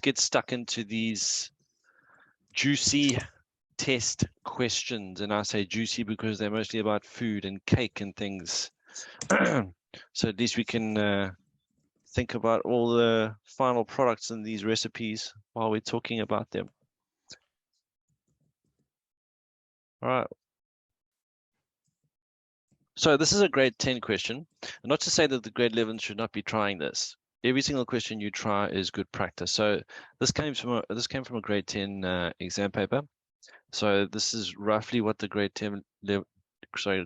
get stuck into these juicy test questions, and I say juicy because they're mostly about food and cake and things. So at least we can think about all the final products in these recipes while we're talking about them. All right. So this is a grade 10 question. Not to say that the grade 11 should not be trying this. Every single question you try is good practice. So this came from a grade 10 exam paper. So this is roughly what the grade 10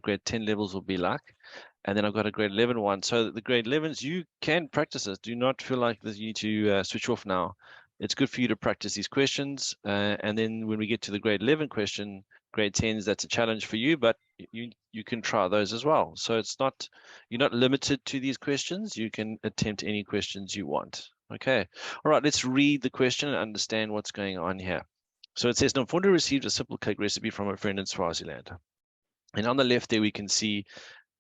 grade 10 levels will be like. And then I've got a grade 11 one. So the grade 11s, you can practice this. Do not feel like that you need to switch off now. It's good for you to practice these questions. And then when we get to the grade 11 question, grade 10s, that's a challenge for you, but you can try those as well. So it's not, you're not limited to these questions. You can attempt any questions you want. Okay. All right, let's read the question and understand what's going on here. So it says, Nomfundo received a simple cake recipe from a friend in Swaziland. And on the left there, we can see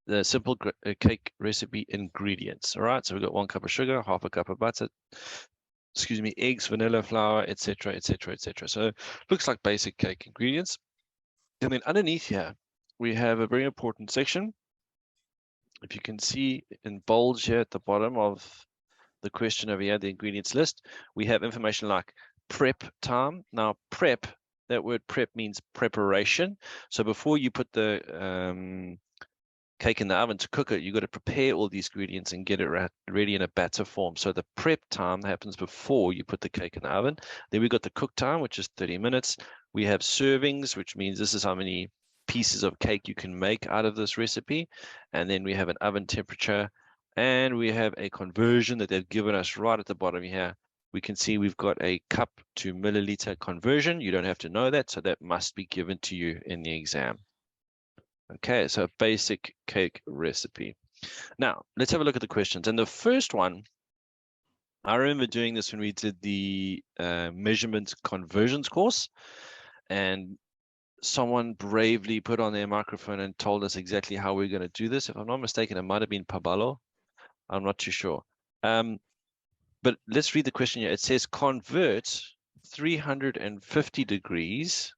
the simple cake recipe ingredients. All right, so we've got 1 cup of sugar, half a cup of butter, excuse me, eggs, vanilla, flour, etc., etc., etc. So looks like basic cake ingredients. And then underneath here, we have a very important section. If you can see in bold here at the bottom of the question over here, the ingredients list, we have information like prep time. Now, prep, that word prep means preparation. So before you put the cake in the oven to cook it, you got to prepare all these ingredients and get it ready in a batter form. So the prep time happens before you put the cake in the oven. Then we've got the cook time, which is 30 minutes. We have servings, which means this is how many pieces of cake you can make out of this recipe. And then we have an oven temperature, and we have a conversion that they've given us right at the bottom here. We can see we've got a cup to milliliter conversion. You don't have to know that, so that must be given to you in the exam. Okay, so a basic cake recipe. Now, let's have a look at the questions. And the first one, I remember doing this when we did the measurement conversions course, and someone bravely put on their microphone and told us exactly how we're going to do this. If I'm not mistaken, it might have been Pabalo. I'm not too sure. But let's read the question here. It says, convert 350 degrees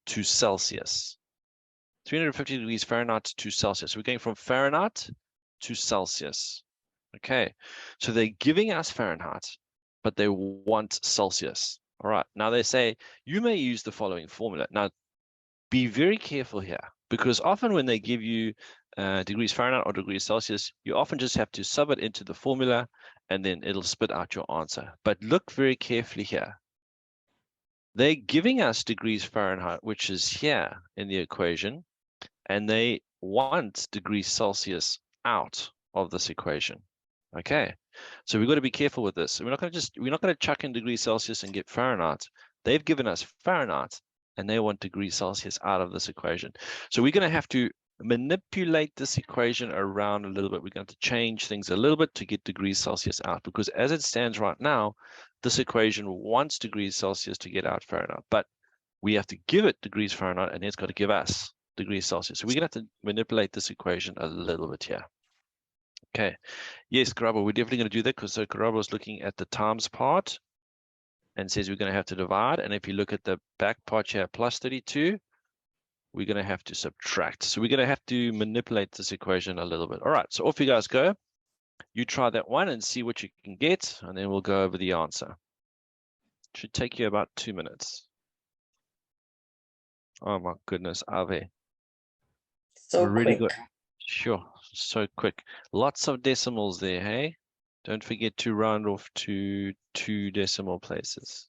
to Celsius. 350 degrees Fahrenheit to Celsius. We're going from Fahrenheit to Celsius. Okay, so they're giving us Fahrenheit, but they want Celsius. All right, now they say you may use the following formula. Now, be very careful here, because often when they give you degrees Fahrenheit or degrees Celsius, you often just have to sub it into the formula and then it'll spit out your answer. But look very carefully here. They're giving us degrees Fahrenheit, which is here in the equation, and they want degrees Celsius out of this equation. Okay, so we've got to be careful with this. We're not going to chuck in degrees Celsius and get Fahrenheit. They've given us Fahrenheit and they want degrees Celsius out of this equation. So we're going to have to manipulate this equation around a little bit. We're going to change things a little bit to get degrees Celsius out, because as it stands right now, this equation wants degrees Celsius to get out Fahrenheit, but we have to give it degrees Fahrenheit and it's got to give us degrees Celsius. So we're going to have to manipulate this equation a little bit here. Okay. Yes, Karabo, we're definitely going to do that, because so Karabo is looking at the times part and says we're going to have to divide. And if you look at the back part here, plus 32, we're going to have to subtract. So we're going to have to manipulate this equation a little bit. All right, so off you guys go. You try that one and see what you can get, and then we'll go over the answer. It should take you about 2 minutes. Oh my goodness, Ave. So really quick. good. Sure, so quick. Lots of decimals there, hey? Don't forget to round off to 2 decimal places.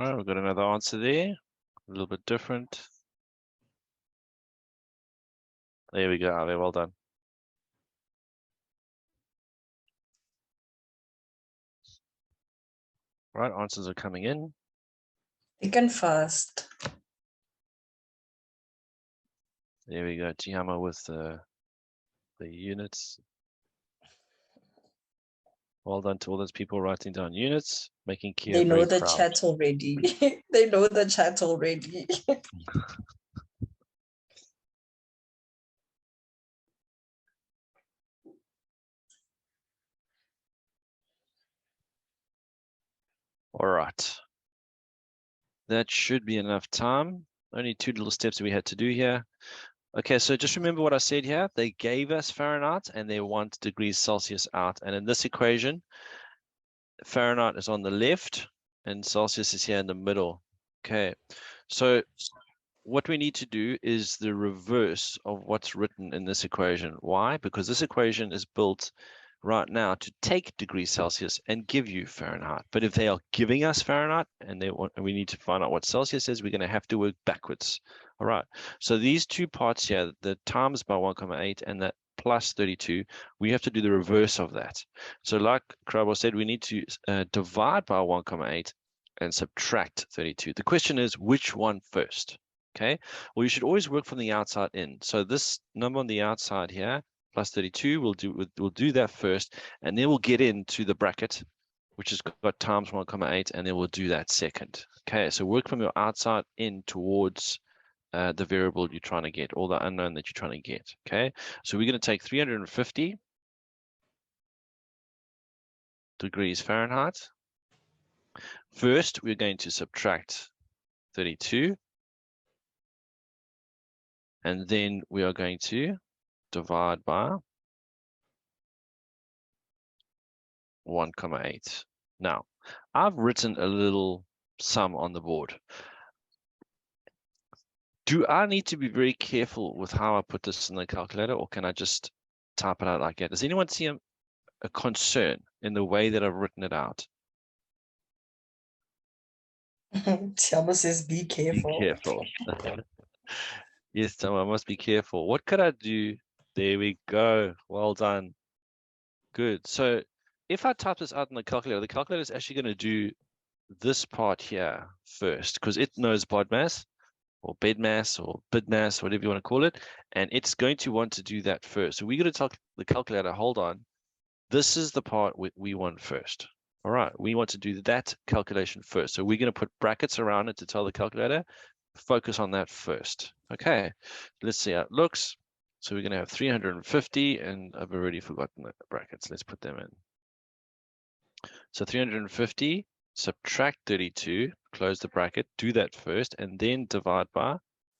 All right, we've got another answer there. A little bit different. There we go, Ave. Well done. All right, answers are coming in. Begin first. There we go. Tihama with the units. Well done to all those people writing down units, making Kia They know very the proud. chat already. They know the chat already. All right. That should be enough time. Only two little steps that we had to do here. Okay, so just remember what I said here. They gave us Fahrenheit and they want degrees Celsius out. And in this equation, Fahrenheit is on the left and Celsius is here in the middle. Okay, so what we need to do is the reverse of what's written in this equation. Why? Because this equation is built right now to take degrees Celsius and give you Fahrenheit. But if they are giving us Fahrenheit and we need to find out what Celsius is, we're going to have to work backwards. All right. So these two parts here, the times by 1,8 and that plus 32, we have to do the reverse of that. So like Krabo said, we need to divide by 1,8 and subtract 32. The question is, which one first? Okay. Well, you should always work from the outside in. So this number on the outside here, plus 32, we'll do that first, and then we'll get into the bracket, which has got times 1,8, and then we'll do that second. Okay, so work from your outside in towards the variable you're trying to get, or the unknown that you're trying to get. Okay, so we're going to take 350 degrees Fahrenheit. First, we're going to subtract 32, and then we are going to divide by 1,8. Now, I've written a little sum on the board. Do I need to be very careful with how I put this in the calculator, or can I just type it out like that? Does anyone see a concern in the way that I've written it out? Tiamo says, be Be careful. careful. Yes, Tom, I must be careful. What could I do? There we go. Well done. Good. So if I type this out in the calculator is actually going to do this part here first, because it knows BODMAS or BEDMAS or BIDMAS, whatever you want to call it, and it's going to want to do that first. So we're going to tell the calculator, hold on, this is the part we want first. All right, we want to do that calculation first. So we're going to put brackets around it to tell the calculator, focus on that first. Okay, let's see how it looks. So we're going to have 350, and I've already forgotten the brackets. Let's put them in. So 350, subtract 32, close the bracket, do that first, and then divide by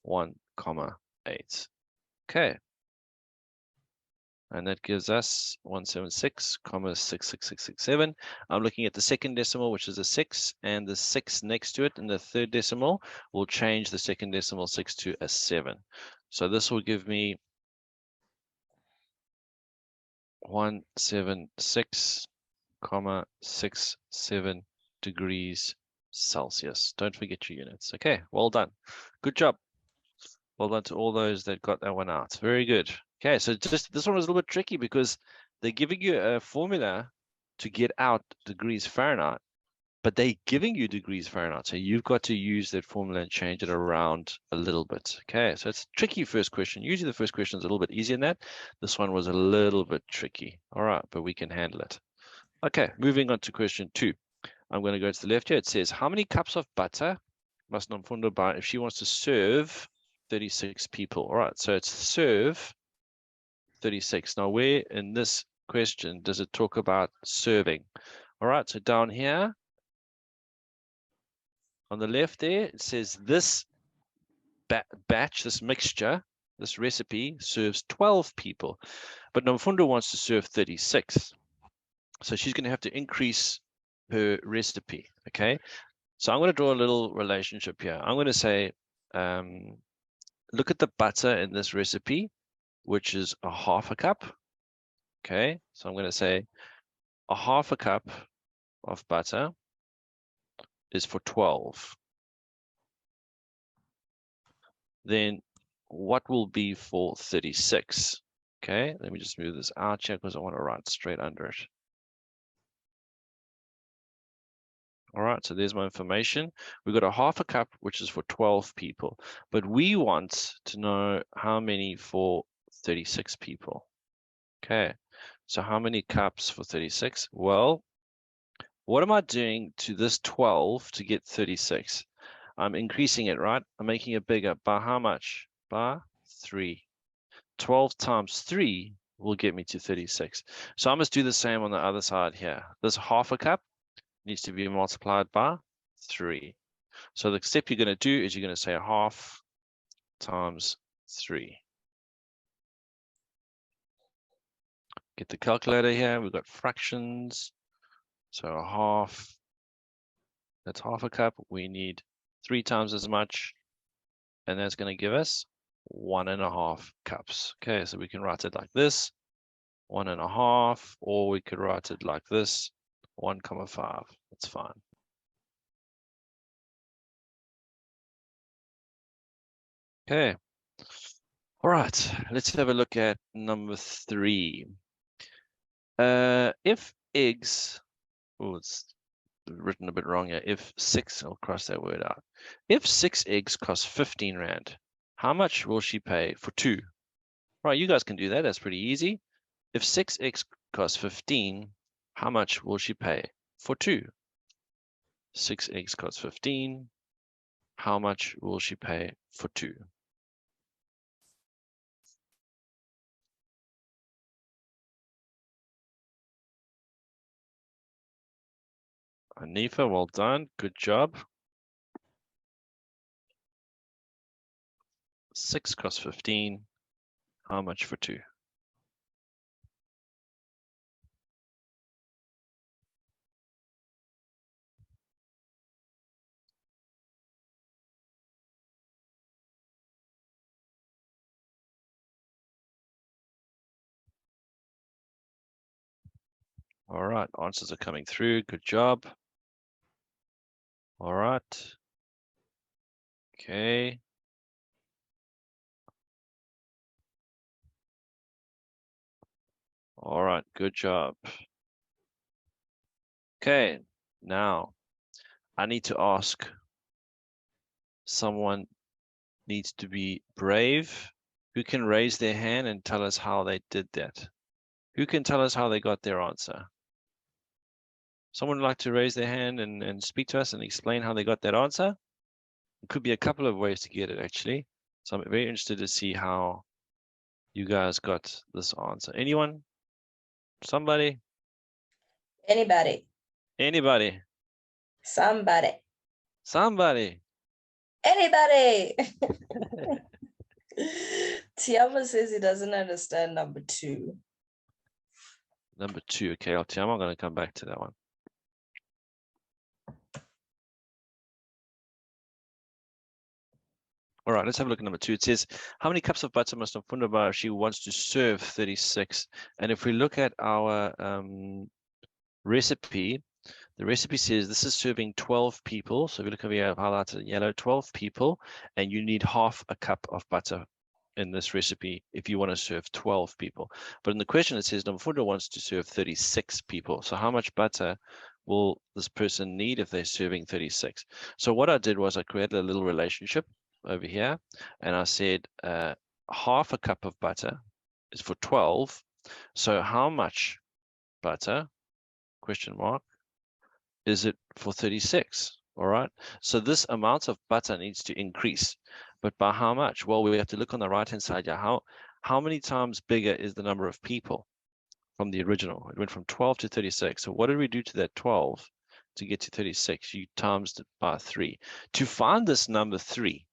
1,8. Okay. And that gives us 176,66667. I'm looking at the second decimal, which is a 6, and the 6 next to it in the third decimal will change the second decimal 6 to a 7. So this will give me 176,67 degrees Celsius. Don't forget your units. Okay, well done. Good job. Well done to all those that got that one out. Very good. Okay, so just this one was a little bit tricky because they're giving you a formula to get out degrees Fahrenheit, but they're giving you degrees Fahrenheit. So you've got to use that formula and change it around a little bit. Okay, so it's a tricky first question. Usually the first question is a little bit easier than that. This one was a little bit tricky. All right, but we can handle it. Okay, moving on to question 2. I'm going to go to the left here. It says, how many cups of butter must Nomfundo buy if she wants to serve 36 people? All right, so it's serve 36. Now, where in this question does it talk about serving? All right, so down here on the left there, it says this batch, this mixture, this recipe serves 12 people, but Nomfundo wants to serve 36. So she's going to have to increase her recipe, okay? So I'm going to draw a little relationship here. I'm going to say, look at the butter in this recipe, which is a half a cup. Okay, so I'm going to say a half a cup of butter is for 12, then what will be for 36? Okay, let me just move this out here because I want to write straight under it. All right, so there's my information. We've got a half a cup, which is for 12 people, but we want to know how many for 36 people. Okay, so how many cups for 36? Well, what am I doing to this 12 to get 36? I'm increasing it, right? I'm making it bigger. By how much? By 3. 12 times 3 will get me to 36. So I must do the same on the other side here. This half a cup needs to be multiplied by 3. So the step you're going to do is you're going to say half times 3. Get the calculator here. We've got fractions. So a half, that's half a cup. We need 3 times as much. And that's going to give us 1.5 cups. Okay, so we can write it like this, 1.5, or we could write it like this, 1,5. That's fine. Okay. All right, let's have a look at number 3. If eggs, oh, it's written a bit wrong here. If 6, I'll cross that word out. If 6 eggs cost 15 Rand, how much will she pay for 2? Right, you guys can do that. That's pretty easy. If 6 eggs cost 15, how much will she pay for 2? 6 eggs cost 15. How much will she pay for 2? Anifa, well done. Good job. 6 costs 15. How much for 2? All right, answers are coming through. Good job. All right. Okay. All right, good job. Okay, now I need to ask, someone needs to be brave. Who can raise their hand and tell us how they did that? Who can tell us how they got their answer? Someone would like to raise their hand and speak to us and explain how they got that answer? It could be a couple of ways to get it, actually. So I'm very interested to see how you guys got this answer. Anyone? Somebody? Anybody. Anybody? Somebody. Somebody? Anybody. Tiama says he doesn't understand number 2. Number 2. Okay, I'm going to come back to that one. All right, let's have a look at number 2. It says, how many cups of butter must Mfunda buy if she wants to serve 36? And if we look at our recipe, the recipe says this is serving 12 people. So if you look over here, I've highlighted in yellow, 12 people, and you need half a cup of butter in this recipe if you want to serve 12 people. But in the question, it says Mfunda wants to serve 36 people. So how much butter will this person need if they're serving 36? So what I did was I created a little relationship over here, and I said half a cup of butter is for 12. So how much butter, question mark, is it for 36? All right. So this amount of butter needs to increase. But by how much? Well, we have to look on the right-hand side here. How many times bigger is the number of people from the original? It went from 12 to 36. So what did we do to that 12 to get to 36? You times it by 3. To find this number 3,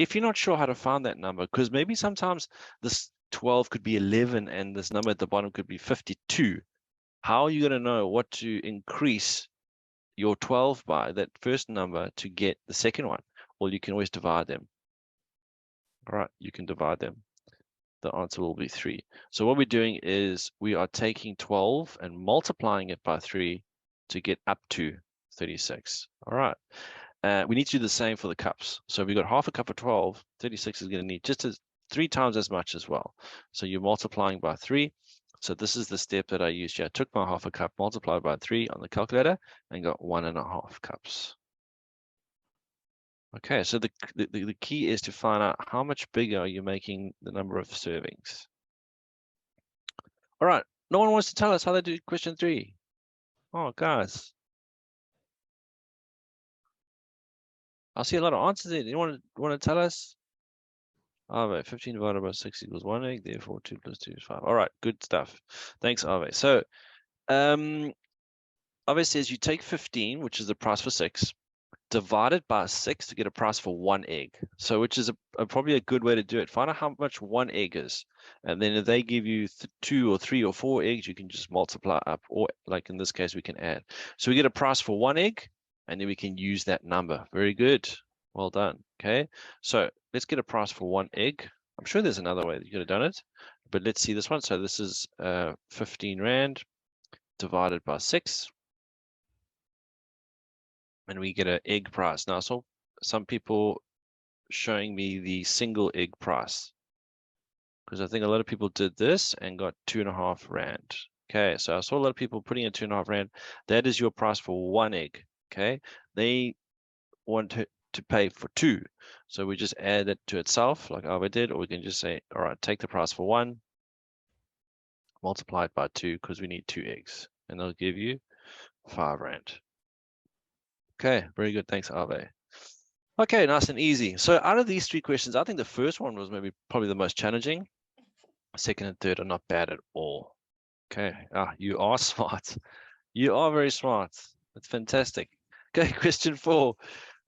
if you're not sure how to find that number, because maybe sometimes this 12 could be 11 and this number at the bottom could be 52. How are you going to know what to increase your 12 by, that first number, to get the second one? Well, you can always divide them. All right, you can divide them. The answer will be 3. So what we're doing is we are taking 12 and multiplying it by 3 to get up to 36. All right. We need to do the same for the cups. So we got half a cup of 12. 36 is going to need just 3 times as much as well. So you're multiplying by 3. So this is the step that I used here. I took my half a cup, multiplied by 3 on the calculator, and got 1.5 cups. Okay, so the key is to find out how much bigger are you making the number of servings. All right, no one wants to tell us how they do question 3. Oh, guys. I see a lot of answers there. Do you want to tell us? Ave, 15 divided by 6 equals 1 egg, therefore 2 plus 2 is 5. All right, good stuff. Thanks, Ave. So, Ave says you take 15, which is the price for 6, divide it by 6 to get a price for 1 egg. So, which is probably a good way to do it. Find out how much 1 egg is. And then if they give you 2 or 3 or 4 eggs, you can just multiply up. Or like in this case, we can add. So we get a price for 1 egg, and then we can use that number. Very good. Well done. Okay. So let's get a price for 1 egg. I'm sure there's another way that you could have done it. But let's see this one. So this is 15 Rand divided by 6. And we get an egg price. Now, so some people showing me the single egg price, because I think a lot of people did this and got 2.5 Rand. Okay, so I saw a lot of people putting in 2.5 Rand. That is your price for 1 egg. Okay, they want to pay for 2, so we just add it to itself like Ava did, or we can just say, all right, take the price for 1, multiply it by 2, because we need 2 eggs, and they'll give you 5 Rand. Okay, very good. Thanks, Ave. Okay, nice and easy. So out of these 3 questions, I think the first one was probably the most challenging. Second and third are not bad at all. Okay, you are smart. You are very smart. That's fantastic. Okay, question 4.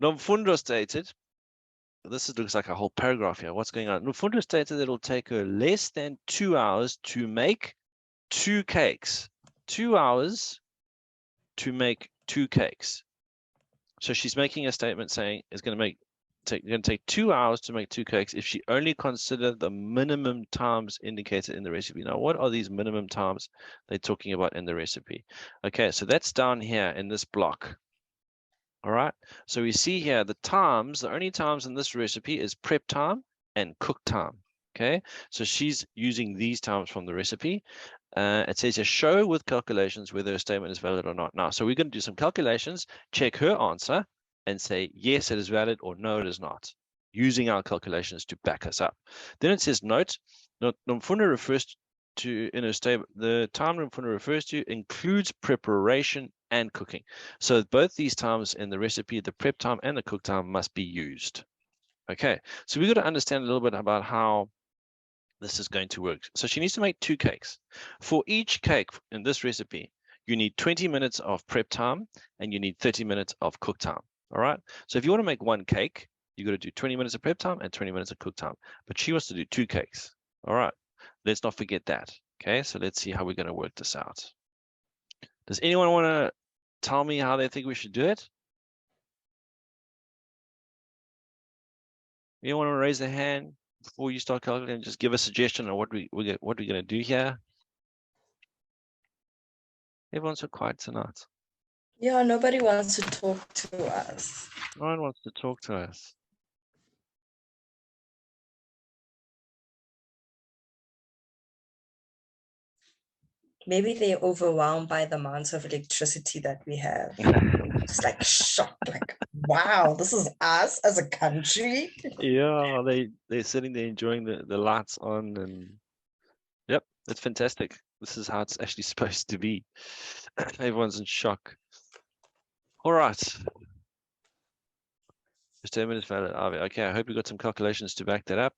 Nomfundo stated, looks like a whole paragraph here. What's going on? Nomfundo stated that it'll take her less than 2 hours to make 2 cakes. 2 hours to make 2 cakes. So she's making a statement saying it's going to take 2 hours to make 2 cakes if she only consider the minimum times indicated in the recipe. Now, what are these minimum times they're talking about in the recipe? Okay, so that's down here in this block. All right, so we see here the only times in this recipe is prep time and cook time. Okay, so she's using these times from the recipe. It says here, show with calculations whether a statement is valid or not. Now, so we're going to do some calculations, check her answer, and say, yes, it is valid, or no, it is not, using our calculations to back us up. Then it says, note, Nomfundo refers to, in her statement, the time Nomfundo refers to includes preparation and cooking. So both these times in the recipe, the prep time and the cook time, must be used. Okay, so we've got to understand a little bit about how this is going to work. So she needs to make 2 cakes. For each cake in this recipe, you need 20 minutes of prep time and you need 30 minutes of cook time. All right. So if you want to make 1 cake, you got to do 20 minutes of prep time and 20 minutes of cook time. But she wants to do 2 cakes. All right. Let's not forget that. Okay. So let's see how we're going to work this out. Does anyone want to tell me how they think we should do it? Anyone want to raise their hand before you start calculating? Just give a suggestion on what we're going to do here. Everyone's so quiet tonight. Yeah, nobody wants to talk to us. No one wants to talk to us. Maybe they're overwhelmed by the amount of electricity that we have. Just like shocked, like, wow, this is us as a country. Yeah, they're sitting there enjoying the lights on, and yep, it's fantastic. This is how it's actually supposed to be. Everyone's in shock. All right. The statement is valid. Okay, I hope you got some calculations to back that up.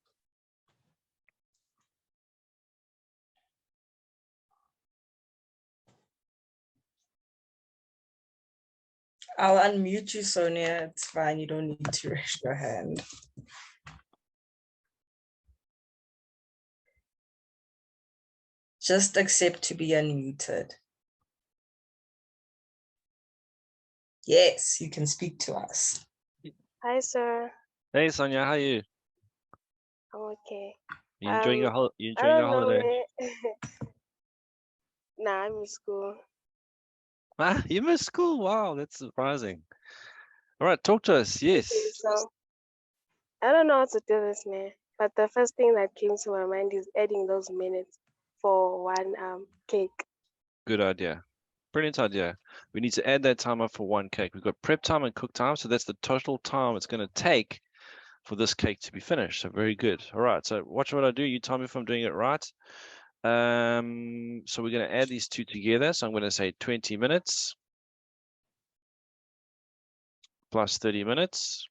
I'll unmute you, Sonia. It's fine. You don't need to raise your hand. Just accept to be unmuted. Yes, you can speak to us. Hi, sir. Hey, Sonia, how are you? I'm okay. You enjoying your I don't know holiday? Nah, I'm in school. Ah, you missed school. Wow, that's surprising. All right, talk to us. Okay, Yes. so I don't know how to do this, man. But the first thing that came to my mind is adding those minutes for one cake. Good idea. Brilliant idea. We need to add that timer for one cake. We've got prep time and cook time, so that's the total time it's going to take for this cake to be finished. So very good. All right, so watch what I do. You tell me if I'm doing it right. So we're going to add these two together. So I'm going to say 20 minutes plus 30 minutes.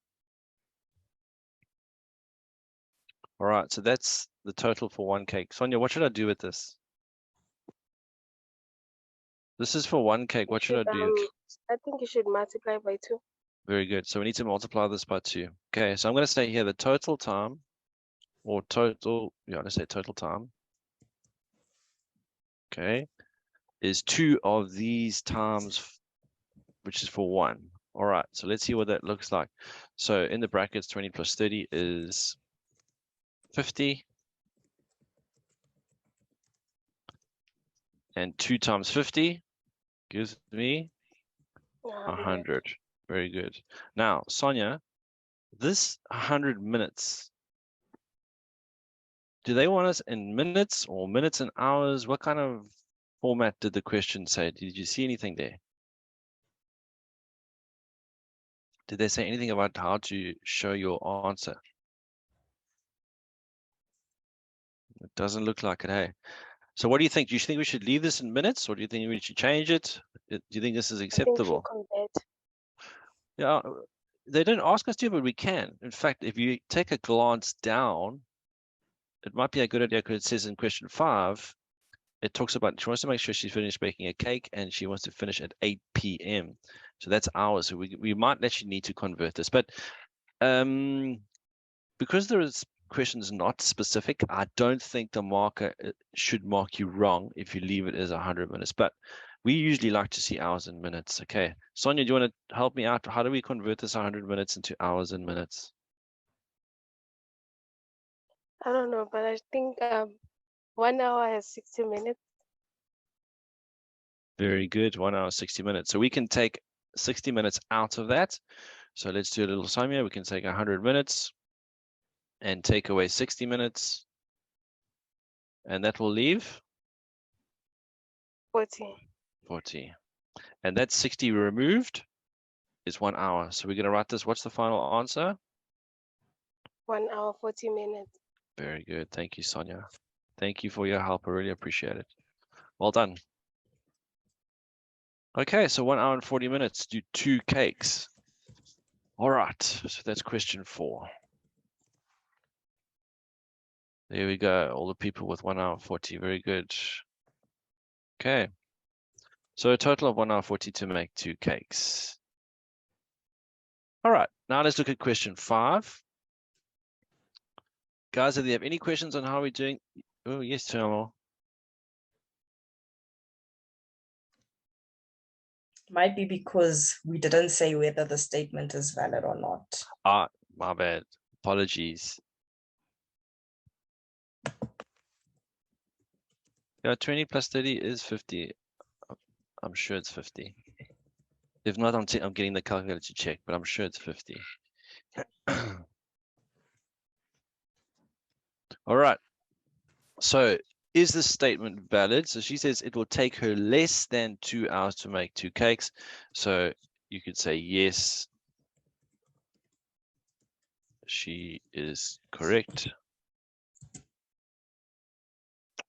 All right, so that's the total for one cake. Sonia, what should I do with this? This is for one cake. What should I do? I think you should multiply by 2. Very good. So we need to multiply this by 2. Okay, so I'm going to say here the total time, or total, yeah, I'm going to say total time, okay, is 2 of these times, which is for 1. All right, so let's see what that looks like. So in the brackets, 20 plus 30 is 50. And 2 times 50 gives me 100. Very good. Now, Sonia, this 100 minutes, do they want us in minutes or minutes and hours? What kind of format did the question say? Did you see anything there? Did they say anything about how to show your answer? It doesn't look like it, hey? So what do you think? Do you think we should leave this in minutes, or do you think we should change it? Do you think this is I think you should acceptable? convert. Yeah, they didn't ask us to, but we can. In fact, if you take a glance down, it might be a good idea because it says in question 5, it talks about she wants to make sure she's finished baking a cake and she wants to finish at 8 p.m. So that's hours. So we might actually need to convert this. But because there is questions not specific, I don't think the marker should mark you wrong if you leave it as 100 minutes. But we usually like to see hours and minutes. Okay. Sonia, do you want to help me out? How do we convert this 100 minutes into hours and minutes? I don't know, but I think 1 hour has 60 minutes. Very good. 1 hour, 60 minutes. So we can take 60 minutes out of that. So let's do a little sum here. We can take 100 minutes and take away 60 minutes. And that will leave 40. 40. And that 60 removed is 1 hour. So we're going to write this. What's the final answer? 1 hour, 40 minutes. Very good. Thank you, Sonia. Thank you for your help. I really appreciate it. Well done. Okay, so 1 hour and 40 minutes. Do 2 cakes. All right. So that's question 4. There we go. All the people with 1 hour 40. Very good. Okay. So a total of 1 hour 40 to make 2 cakes. All right. Now let's look at question 5. Guys, if you have any questions on how we're doing? Oh, yes, Thermal. Might be because we didn't say whether the statement is valid or not. Ah, my bad. Apologies. Yeah, 20 plus 30 is 50. I'm sure it's 50. If not, I'm getting the calculator to check, but I'm sure it's 50. All right. So is this statement valid? So she says it will take her less than 2 hours to make 2 cakes. So you could say yes, she is correct.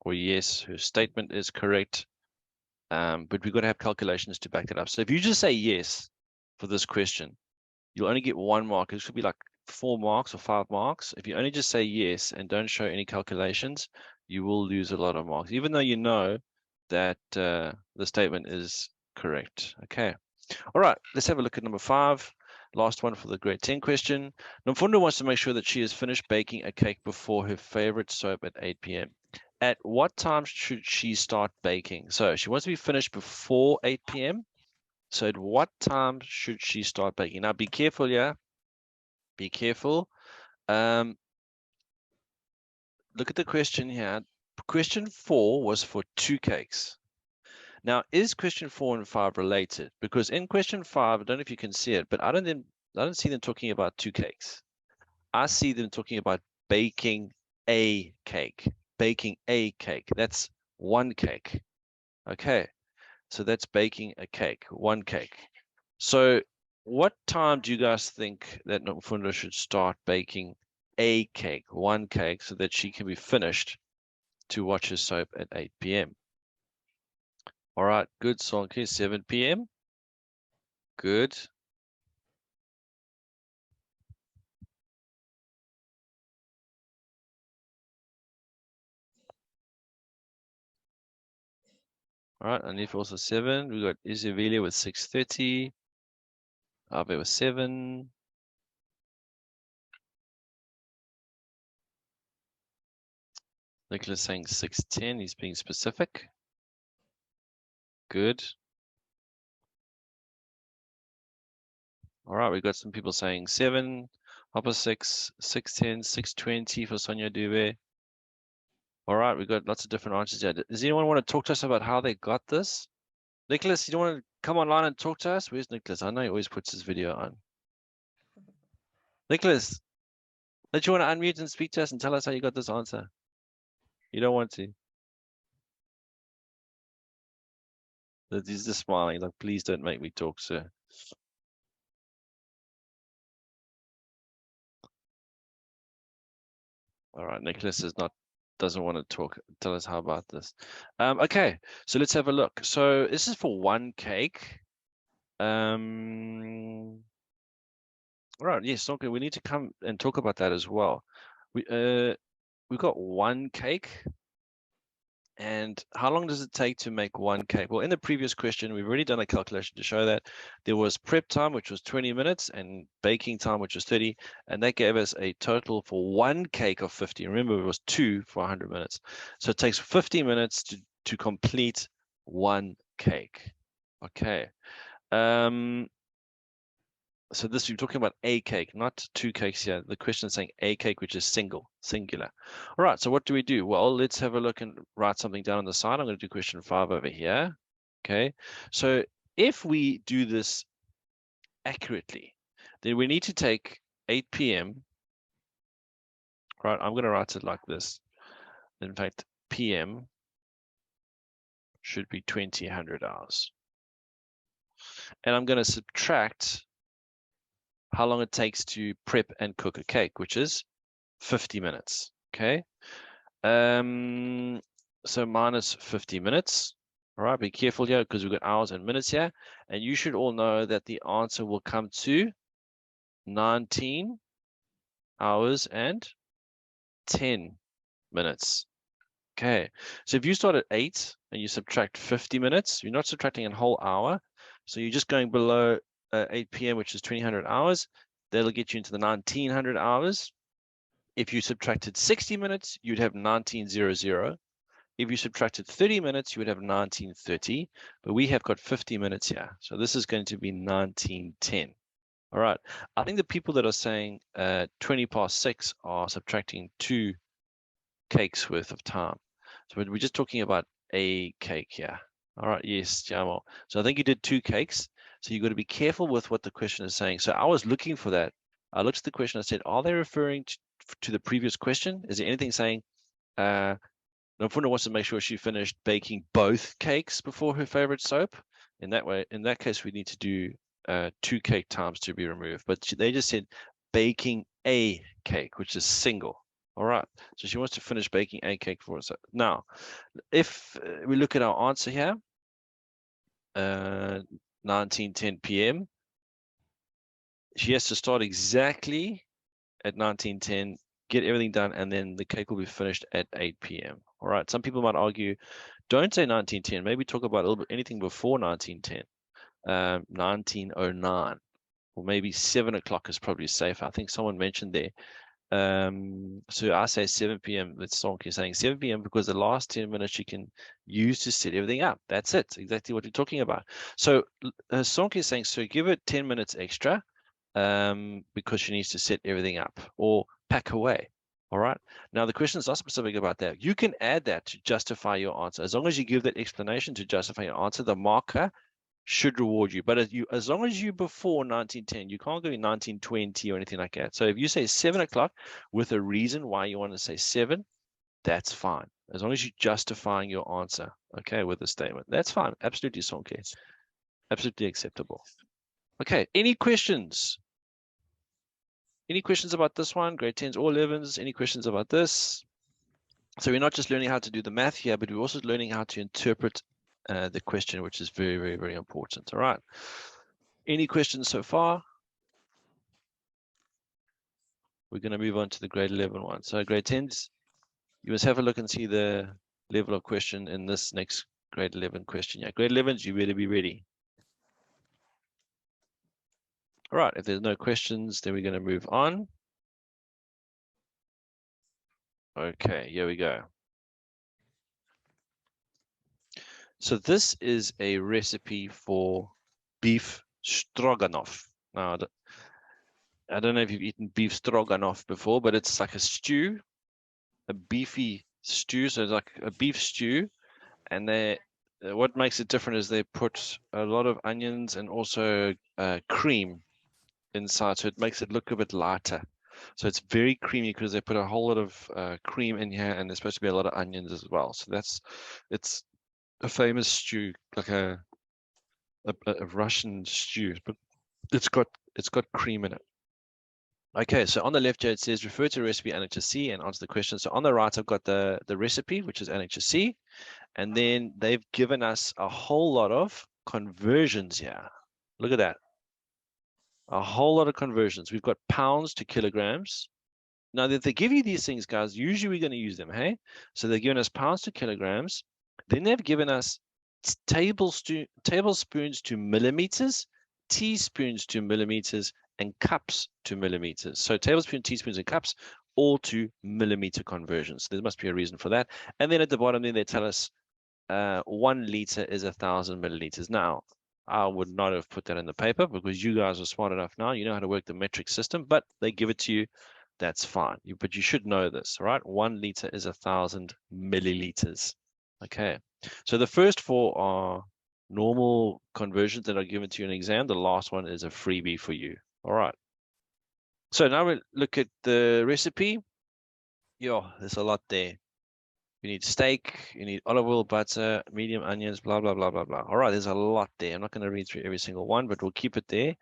Or yes, her statement is correct. But we've got to have calculations to back it up. So if you just say yes for this question, you'll only get 1 mark. It should be like 4 marks or 5 marks. If you only just say yes and don't show any calculations, you will lose a lot of marks, even though you know that the statement is correct. Okay. All right. Let's have a look at number 5. Last one for the grade 10 question. Nomfundo wants to make sure that she has finished baking a cake before her favorite soap at 8 p.m. At what time should she start baking? So she wants to be finished before 8 p.m. So at what time should she start baking? Now be careful, yeah. Be careful. Look at the question here. Question 4 was for 2 cakes. Now, is question 4 and 5 related? Because in question 5, I don't know if you can see it, but I don't see them talking about 2 cakes. I see them talking about baking a cake. Baking a cake. That's 1 cake. Okay. So that's baking a cake, 1 cake. So what time do you guys think that Nomfundo should start baking a cake, 1 cake, so that she can be finished to watch her soap at 8 p.m.? All right, good, Sonke, 7 p.m. Good. All right, Anif also 7. We got Isavelia with 6:30. Abe with 7. Nicholas saying 6:10. He's being specific. Good. All right, we got some people saying 7. Hopper 6, 6:10, 6:20 for Sonia Dube. All right, we got lots of different answers here. Does anyone want to talk to us about how they got this? Nicholas, you don't want to come online and talk to us? Where's Nicholas? I know he always puts his video on. Nicholas, don't you want to unmute and speak to us and tell us how you got this answer? You don't want to. He's just smiling, like, please don't make me talk, sir. All right, Nicholas doesn't want to talk. Tell us how about this. Okay, so let's have a look. So this is for 1 cake. All right, yes, okay, we need to come and talk about that as well. We've got 1 cake. And how long does it take to make 1 cake? Well, in the previous question, we've already done a calculation to show that there was prep time, which was 20 minutes, and baking time, which was 30. And that gave us a total for 1 cake of 50. Remember, it was 2 for 100 minutes. So it takes 50 minutes to complete 1 cake. Okay. So this, you're talking about a cake, not 2 cakes here. The question is saying a cake, which is singular. All right, so what do we do? Well, let's have a look and write something down on the side. I'm going to do question 5 over here. Okay, so if we do this accurately, then we need to take 8 p.m. Right, I'm going to write it like this. In fact, p.m. should be 2000 hours. And I'm going to subtract how long it takes to prep and cook a cake, which is 50 minutes. Okay. So minus 50 minutes. All right, be careful here because we've got hours and minutes here. And you should all know that the answer will come to 19 hours and 10 minutes. Okay. So if you start at 8 and you subtract 50 minutes, you're not subtracting a whole hour. So you're just going below 8 p.m., which is 2000 hours. That'll get you into the 1900 hours. If you subtracted 60 minutes, you'd have 1900. If you subtracted 30 minutes, you would have 1930. But we have got 50 minutes here. So this is going to be 1910. All right. I think the people that are saying 20 past 6 are subtracting 2 cakes worth of time. So we're just talking about a cake here. All right. Yes, Jamal. So I think you did 2 cakes. So you've got to be careful with what the question is saying. So I was looking for that. I looked at the question. I said, are they referring to the previous question? Is there anything saying Nomfundo wants to make sure she finished baking both cakes before her favorite soap? In that case, we need to do 2 cake times to be removed. But they just said baking a cake, which is single. All right. So she wants to finish baking a cake for us. Now, if we look at our answer here, 19:10 p.m. She has to start exactly at 19:10, get everything done, and then the cake will be finished at 8 p.m. All right. Some people might argue, don't say 19:10. Maybe talk about a little bit anything before 19:10, 1909, or maybe 7 o'clock is probably safer. I think someone mentioned there. So I say 7 p.m. That's Sonke saying 7 p.m. because the last 10 minutes she can use to set everything up. That's it. Exactly what you're talking about. So Sonke is saying, so give it 10 minutes extra because she needs to set everything up or pack away. All right. Now, the question is not specific about that. You can add that to justify your answer. As long as you give that explanation to justify your answer, the marker should reward you. But as long as you before 1910, you can't go in 1920 or anything like that. So if you say 7 o'clock with a reason why you want to say 7, that's fine. As long as you're justifying your answer, okay, with a statement. That's fine. Absolutely, Sonke. Absolutely acceptable. Okay, any questions? Any questions about this one? Grade 10s or 11s? Any questions about this? So we're not just learning how to do the math here, but we're also learning how to interpret the question, which is very, very, very important. All right. Any questions so far? We're going to move on to the grade 11 one. So grade 10s, you must have a look and see the level of question in this next grade 11 question. Yeah, grade 11s, you better be ready. All right, if there's no questions, then we're going to move on. Okay, here we go. So this is a recipe for beef stroganoff. Now, I don't know if you've eaten beef stroganoff before, but it's like a stew, a beefy stew. So it's like a beef stew. And what makes it different is they put a lot of onions and also cream inside. So it makes it look a bit lighter. So it's very creamy because they put a whole lot of cream in here, and there's supposed to be a lot of onions as well. So it's a famous stew, like a Russian stew, but it's got cream in it. Okay, so on the left here it says refer to recipe annexure C and answer the question. So on the right I've got the recipe, which is annexure C, and then they've given us a whole lot of conversions here. Look at that. A whole lot of conversions. We've got pounds to kilograms. Now that they give you these things, guys, usually we're going to use them, hey? So they're giving us pounds to kilograms. Then they've given us tablespoons to millimeters, teaspoons to millimeters, and cups to millimeters. So tablespoons, teaspoons, and cups, all to millimeter conversions. There must be a reason for that. And then at the bottom, then they tell us 1 liter is 1,000 milliliters. Now, I would not have put that in the paper because you guys are smart enough now. You know how to work the metric system, but they give it to you. That's fine. But you should know this, right? 1 liter is 1,000 milliliters. Okay. So the first 4 are normal conversions that are given to you in an exam. The last one is a freebie for you. All right. So now we look at the recipe. Yo, there's a lot there. You need steak, you need olive oil, butter, medium onions, blah, blah, blah, blah, blah. All right, there's a lot there. I'm not going to read through every single one, but we'll keep it there.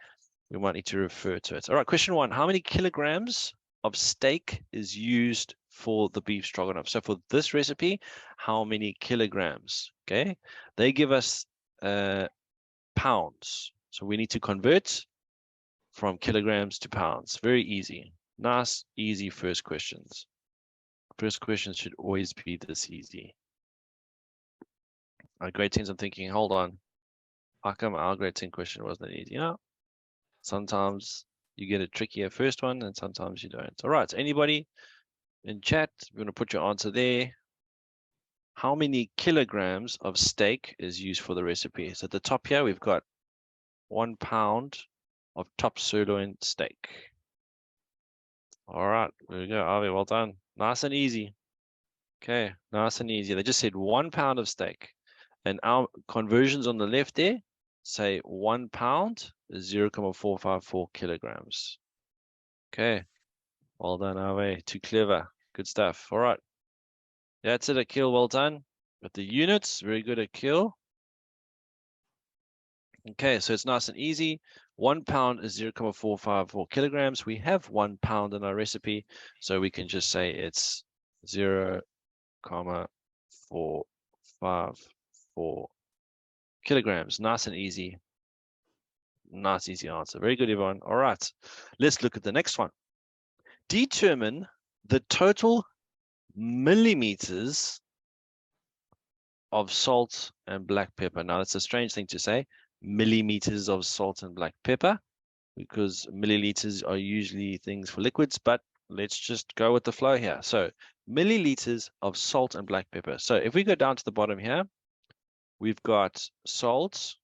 We might need to refer to it. All right, question 1. How many kilograms of steak is used for the beef stroganoff? So for this recipe, how many kilograms? Okay, they give us pounds. So we need to convert from kilograms to pounds. Very easy. Nice, easy first questions. First questions should always be this easy. Our grade 10s, I'm thinking, hold on. How come our grade 10 question wasn't easy? You know, sometimes you get a trickier first one and sometimes you don't. All right, so anybody in chat, we're going to put your answer there. How many kilograms of steak is used for the recipe? So at the top here, we've got 1 pound of top sirloin steak. All right, there we go. Avi, well done. Nice and easy. Okay, nice and easy. They just said 1 pound of steak. And our conversions on the left there say 1 pound is 0.454 kilograms. Okay, well done, Avi. Too clever. Good stuff. All right. That's it, Akil. Well done. But the units, very good, Akil. Okay, so it's nice and easy. 1 pound is 0.454 kilograms. We have 1 pound in our recipe, so we can just say it's 0.454 kilograms. Nice and easy. Nice, easy answer. Very good, everyone. All right, let's look at the next one. Determine the total millimeters of salt and black pepper. Now, that's a strange thing to say, millimeters of salt and black pepper, because milliliters are usually things for liquids, but let's just go with the flow here. So milliliters of salt and black pepper. So if we go down to the bottom here, we've got salt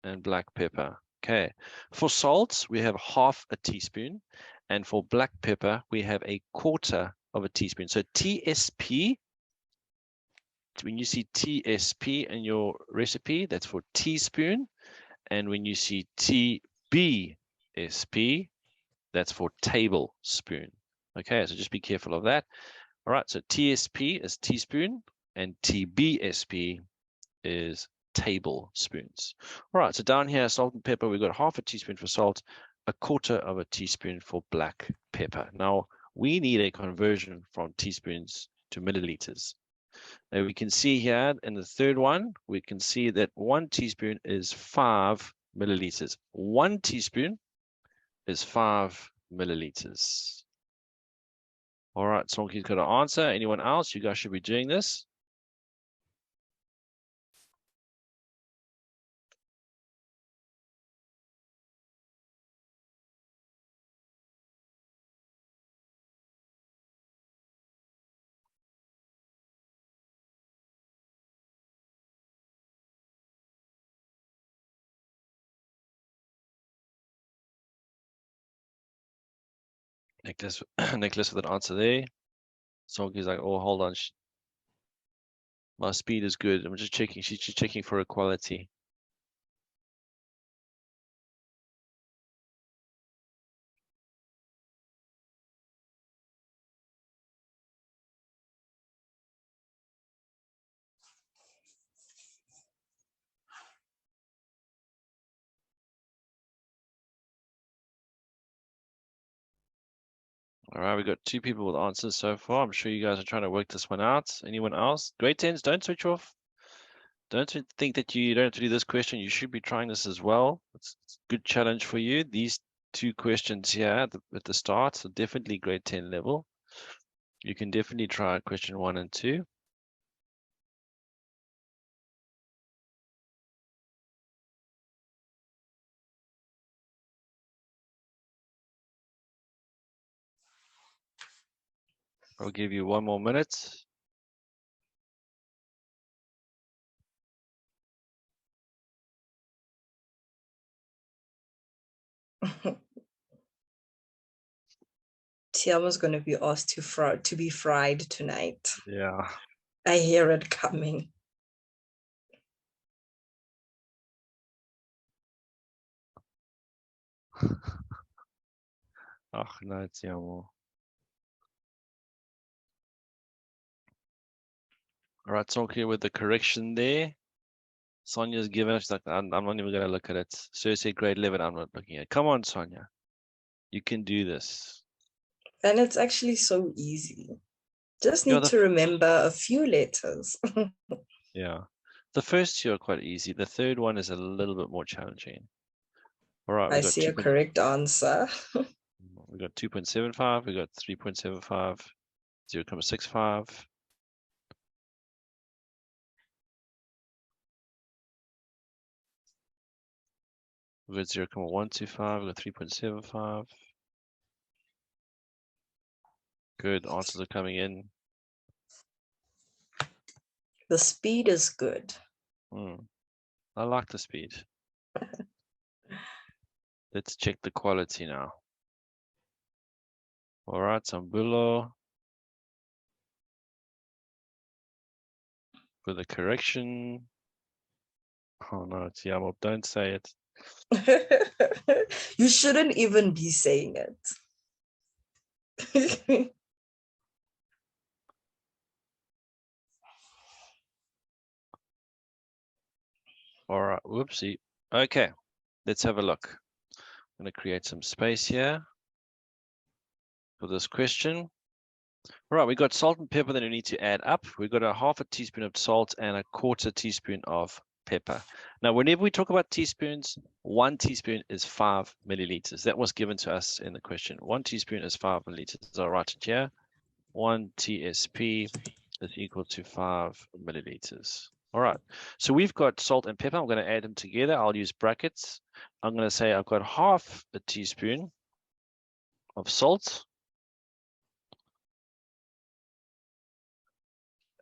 and black pepper. Okay, for salt, we have 1/2 teaspoon, and for black pepper, we have 1/4 of a teaspoon. So TSP, when you see TSP in your recipe, that's for teaspoon. And when you see TBSP, that's for tablespoon. Okay, so just be careful of that. All right, so TSP is teaspoon and TBSP is tablespoons. All right, so down here, salt and pepper, we've got half a teaspoon for salt, a quarter of a teaspoon for black pepper. Now, we need a conversion from teaspoons to milliliters. Now, we can see here in the third one, we can see that 1 teaspoon is 5 milliliters. 1 teaspoon is 5 milliliters. All right, Sonki's got an answer. Anyone else? You guys should be doing this. Nicholas, Nicholas with an answer there. Sonki's like, oh, hold on. My speed is good. I'm just checking. She's just checking for equality. All right, we got 2 people with answers so far. I'm sure you guys are trying to work this one out. Anyone else? Grade 10s, don't switch off. Don't think that you don't have to do this question. You should be trying this as well. It's a good challenge for you. These 2 questions here at the start, so definitely grade 10 level. You can definitely try question 1 and 2. I'll give you 1 more minute. Tiama's going to be asked to be fried tonight. Yeah. I hear it coming. Ach, no, Tiamo. All right, talk here with the correction there. Sonia's given us like, I'm not even going to look at it. Cersei, grade 11, I'm not looking at it. Come on, Sonia. You can do this. And it's actually so easy. Just need Yeah, to remember a few letters. yeah. The first 2 are quite easy. The third one is a little bit more challenging. All right, I see a correct answer. we got 2.75, we got 3.75, 0.65. We got 0.125, we got 3.75. Good, answers are coming in. The speed is good. I like the speed. Let's check the quality now. All right, Sambulo. For the correction. Oh no, Tiamo, don't say it. You shouldn't even be saying it. All right, whoopsie. Okay, let's have a look. I'm going to create some space here for this question. All right, we got salt and pepper that we need to add up. We've got a half a teaspoon of salt and a quarter teaspoon of pepper. Now, whenever we talk about teaspoons, 1 teaspoon is 5 milliliters. That was given to us in the question. 1 teaspoon is 5 milliliters. I'll write it here. 1 TSP is equal to 5 milliliters. All right, so we've got salt and pepper. I'm going to add them together. I'll use brackets. I'm going to say I've got half a teaspoon of salt.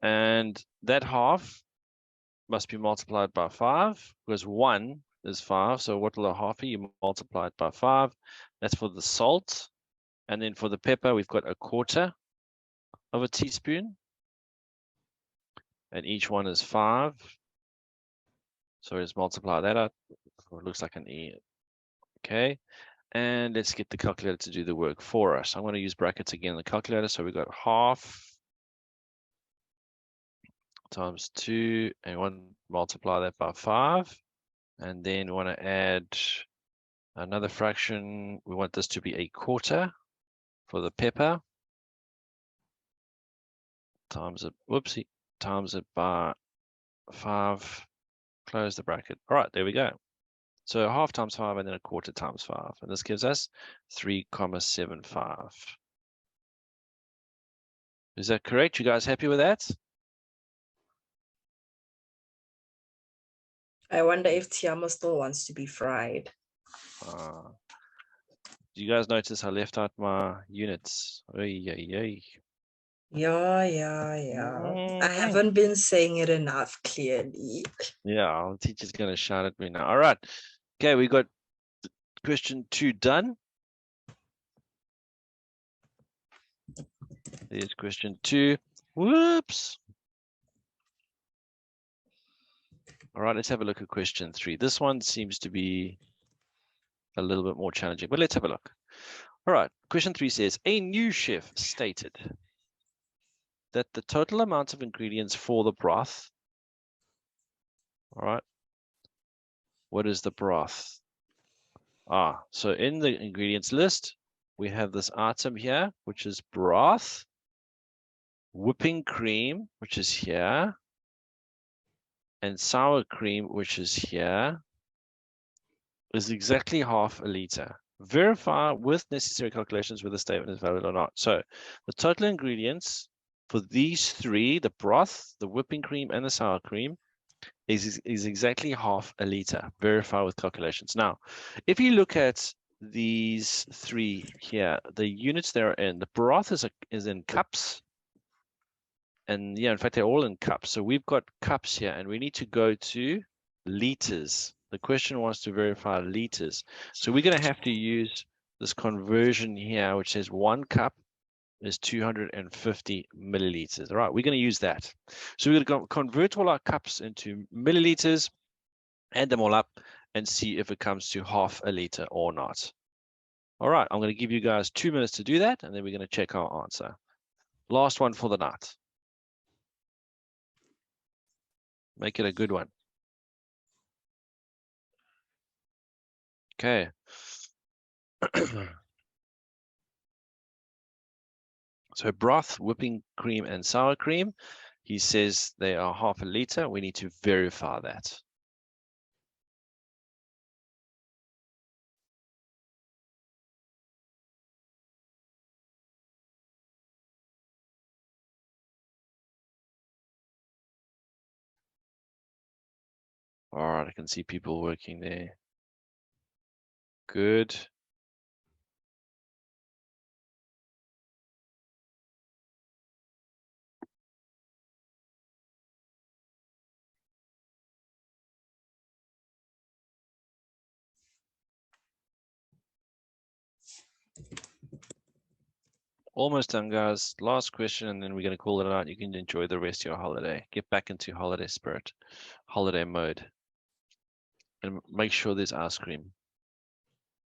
And that half must be multiplied by 5 because 1 is 5. So what will a half be? You multiply it by 5. That's for the salt. And then for the pepper, we've got a quarter. of a teaspoon. And each one is 5. So let's multiply that up. It looks like an E. Okay. And let's get the calculator to do the work for us. I'm going to use brackets again in the calculator. So we got half times 2, and we want to multiply that by 5. And then we want to add another fraction. We want this to be a quarter for the pepper. Times it, whoopsie, times it by 5. Close the bracket. All right, there we go. So half times 5 and then a quarter times 5. And this gives us 3,75. Is that correct? You guys happy with that? I wonder if Tiamo still wants to be fried. Do you guys notice I left out my units? Oy, oy, oy. Yeah. I haven't been saying it enough clearly. Yeah, our teacher's going to shout at me now. All right. Okay, we got question 2 done. There's question 2. Whoops. All right, let's have a look at question 3. This one seems to be a little bit more challenging, but let's have a look. All right, question 3 says, a new chef stated that the total amount of ingredients for the broth, all right, what is the broth? So in the ingredients list, we have this item here, which is broth, whipping cream, which is here, and sour cream, which is here, is exactly half a liter. Verify with necessary calculations whether the statement is valid or not. So the total ingredients for these 3, the broth, the whipping cream, and the sour cream, is exactly half a liter. Verify with calculations. Now, if you look at these 3 here, the units they're in, the broth is in cups. And yeah, in fact, they're all in cups. So we've got cups here, and we need to go to liters. The question wants to verify liters. So we're going to have to use this conversion here, which says 1 cup is 250 milliliters. All right, we're going to use that. So we're going to convert all our cups into milliliters, add them all up, and see if it comes to half a liter or not. All right, I'm going to give you guys 2 minutes to do that, and then we're going to check our answer. Last one for the night. Make it a good one. Okay. So broth, whipping cream, and sour cream. He says they are half a liter. We need to verify that. All right, I can see people working there. Good. Almost done, guys. Last question, and then we're going to call it out. You can enjoy the rest of your holiday. Get back into holiday spirit, holiday mode. And make sure there's ice cream.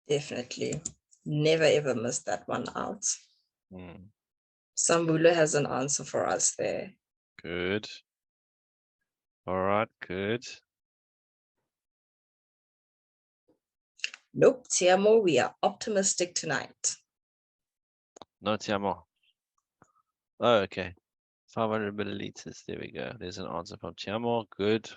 Definitely. Never ever miss that one out. Mm, Sambulo has an answer for us there. good. All right, good. Nope, Tiamo, we are optimistic tonight. No, Tiamo. Oh, okay. 500 milliliters. There we go. There's an answer from Tiamo. Good.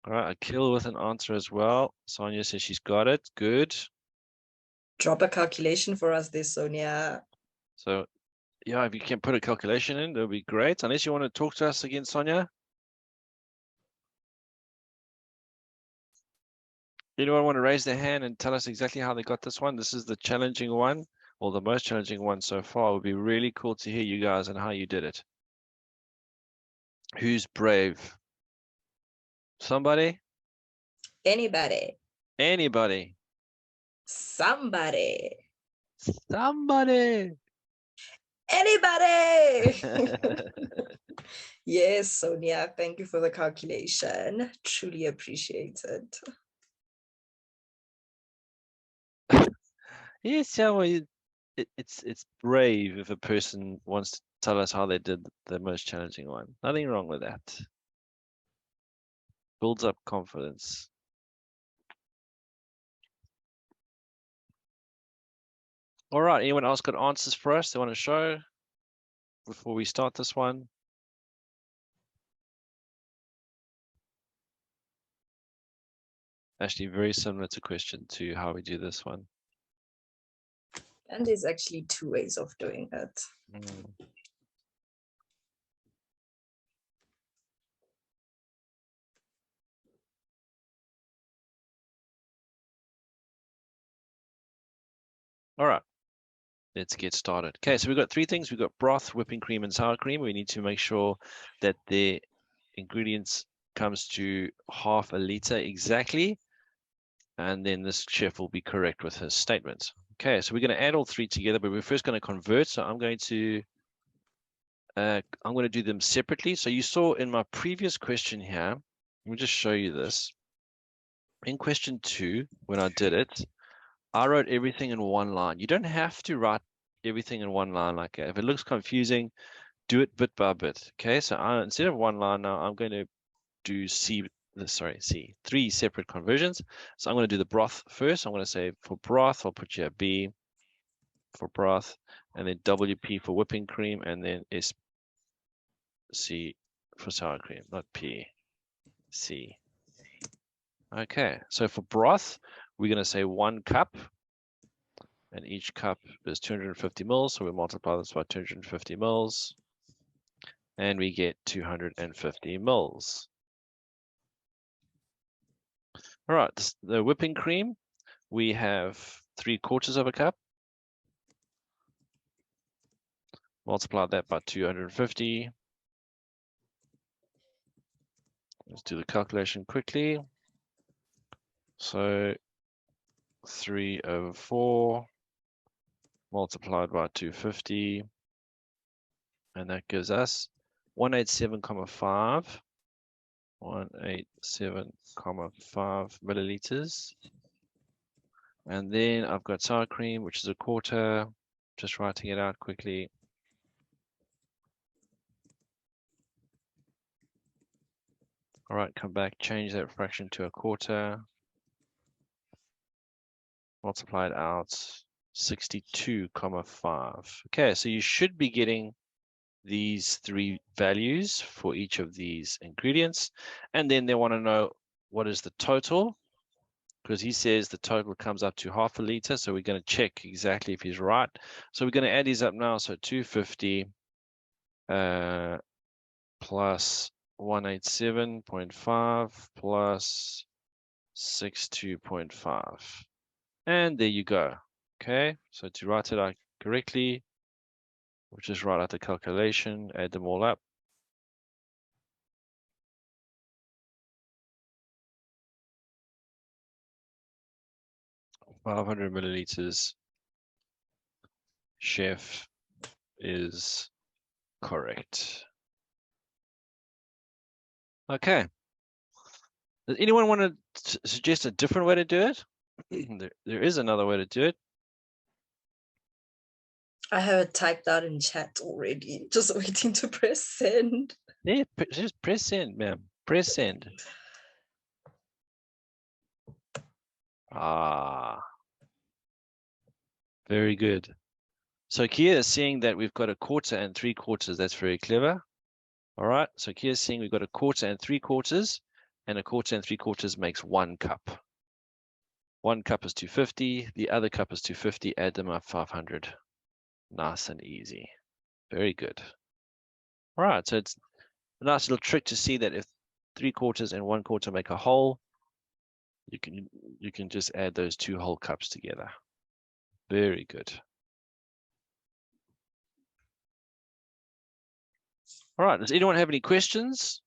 All right, Akil with an answer as well. Sonia says she's got it. Good. Drop a calculation for us there, Sonia. So, yeah, if you can put a calculation in, that would be great. Unless you want to talk to us again, Sonia. Anyone want to raise their hand and tell us exactly how they got this one? This is the challenging one, or the most challenging one so far. It would be really cool to hear you guys and how you did it. Who's brave? Somebody? Anybody. Anybody? Somebody. Somebody! Anybody. Yes, Sonia, thank you for the calculation. Truly appreciate it. Yes, yeah, well, it's brave if a person wants to tell us how they did the most challenging one. Nothing wrong with that. Builds up confidence. All right, anyone else got answers for us they want to show before we start this one? Actually, very similar to question 2, how we do this one. And there's actually 2 ways of doing it. All right, let's get started. Okay, so we've got 3 things. We've got broth, whipping cream, and sour cream. We need to make sure that the ingredients comes to half a liter exactly. And then this chef will be correct with his statements. Okay, so we're going to add all 3 together, but we're first going to convert. So I'm going to do them separately. So you saw in my previous question here, let me just show you this. In question 2, when I did it, I wrote everything in one line. You don't have to write everything in one line like that. If it looks confusing, do it bit by bit. Okay, so instead of one line now, I'm going to do 3 separate conversions. So I'm going to do the broth first. I'm going to say for broth, I'll put here B for broth, and then WP for whipping cream, and then SC for sour cream, not P, C. Okay, so for broth, we're going to say 1 cup, and each cup is 250 mils. So we multiply this by 250 mils, and we get 250 mils. All right, the whipping cream, we have 3/4 of a cup. Multiply that by 250. Let's do the calculation quickly. So 3/4 multiplied by 250, and that gives us 187,5 milliliters. And then I've got sour cream, which is 1/4. Just writing it out quickly. All right, come back, change that fraction to 1/4. Multiply it out, 62,5. Okay, so you should be getting these 3 values for each of these ingredients. And then they want to know what is the total, because he says the total comes up to half a liter. So we're going to check exactly if he's right. So we're going to add these up now. So 250 plus 187.5 plus 62.5. And there you go. Okay, so to write it out correctly, we'll just write out the calculation, add them all up. $500 milliliters. Chef is correct. Okay. Does anyone want to suggest a different way to do it? There is another way to do it. I have it typed out in chat already, just waiting to press send. Yeah, just press send, ma'am. Press send. Ah, very good. So Kia is seeing that we've got 1/4 and 3/4. That's very clever. All right. So Kia is seeing we've got 1/4 and 3/4, and 1/4 and 3/4 makes 1 cup. 1 cup is 250. The other cup is 250. Add them up, 500. Nice and easy. Very good. All right. So it's a nice little trick to see that if 3/4 and 1/4 make a whole, you can just add those 2 whole cups together. Very good. All right. Does anyone have any questions?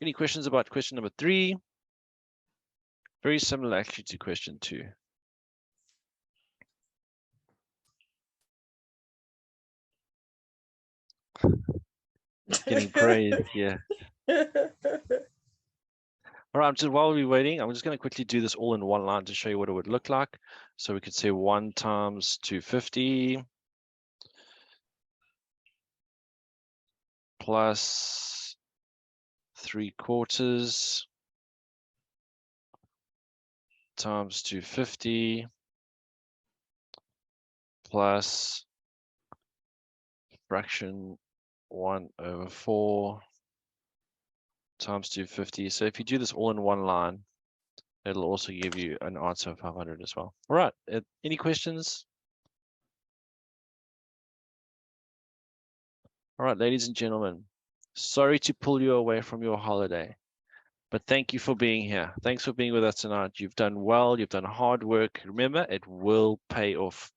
Any questions about question number 3? Very similar actually to question 2. Getting praised, yeah. All right, just while we're waiting, I'm just going to quickly do this all in one line to show you what it would look like. So we could say 1 times 250 plus 3/4 times 250 plus fraction 1/4 times 250. So if you do this all in one line, it'll also give you an answer of 500 as well. All right, any questions? All right, ladies and gentlemen, sorry to pull you away from your holiday, but thank you for being here. Thanks for being with us tonight. You've done well, you've done hard work. Remember, it will pay off.